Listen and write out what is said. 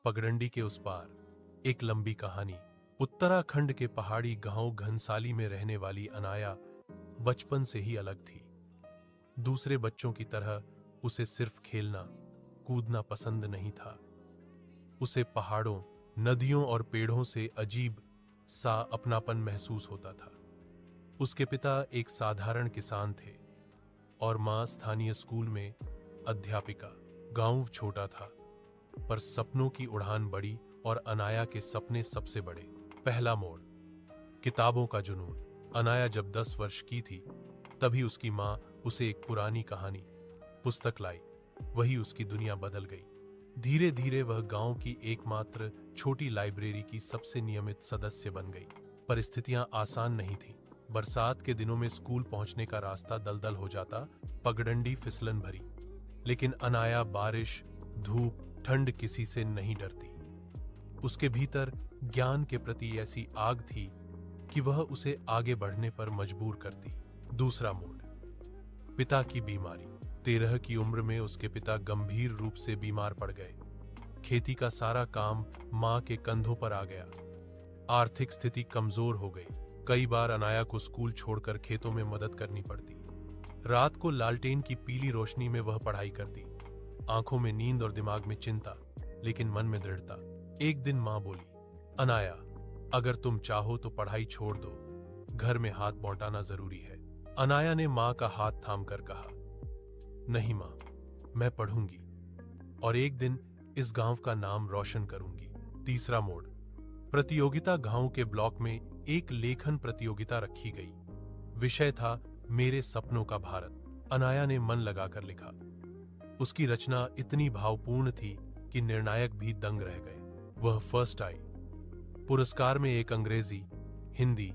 पगडंडी के उस पार एक लंबी कहानी। उत्तराखंड के पहाड़ी गांव घनसाली में रहने वाली अनाया बचपन से ही अलग थी। दूसरे बच्चों की तरह उसे सिर्फ खेलना कूदना पसंद नहीं था। उसे पहाड़ों, नदियों और पेड़ों से अजीब सा अपनापन महसूस होता था। उसके पिता एक साधारण किसान थे और मां स्थानीय स्कूल में अध्यापिका। गांव छोटा था पर सपनों की उड़ान बड़ी और अनाया के सपने सबसे बड़े। पहला मोड़, किताबों का जुनून। अनाया जब 10 वर्ष की थी तभी उसकी मां उसे एक पुरानी कहानी पुस्तक लाई। वही उसकी दुनिया बदल गई। धीरे धीरे वह गांव की एकमात्र छोटी लाइब्रेरी की सबसे नियमित सदस्य बन गई। परिस्थितियां आसान नहीं थीं। बरसात के दिनों में स्कूल पहुंचने का रास्ता दलदल हो जाता, पगडंडी फिसलन भरी। लेकिन अनाया बारिश, धूप, ठंड किसी से नहीं डरती। उसके भीतर ज्ञान के प्रति ऐसी आग थी कि वह उसे आगे बढ़ने पर मजबूर करती। दूसरा मोड़, पिता की बीमारी। 13 की उम्र में उसके पिता गंभीर रूप से बीमार पड़ गए। खेती का सारा काम मां के कंधों पर आ गया। आर्थिक स्थिति कमजोर हो गई। कई बार अनाया को स्कूल छोड़कर खेतों में मदद करनी पड़ती। रात को लालटेन की पीली रोशनी में वह पढ़ाई करती। आंखों में नींद और दिमाग में चिंता, लेकिन मन में दृढ़ता। एक दिन मां बोली, अनाया, अगर तुम चाहो तो पढ़ाई छोड़ दो, घर में हाथ बौंटाना जरूरी है। अनाया ने मां का हाथ थामकर कहा, नहीं मां, मैं पढ़ूंगी और एक दिन इस गांव का नाम रोशन करूंगी। तीसरा मोड़, प्रतियोगिता। गांव के ब्लॉक में एक लेखन प्रतियोगिता रखी गई। विषय था मेरे सपनों का भारत। अनाया ने मन लगाकर लिखा। उसकी रचना इतनी भावपूर्ण थी कि निर्णायक भी दंग रह गए। वह फर्स्ट आई। पुरस्कार में एक अंग्रेजी, हिंदी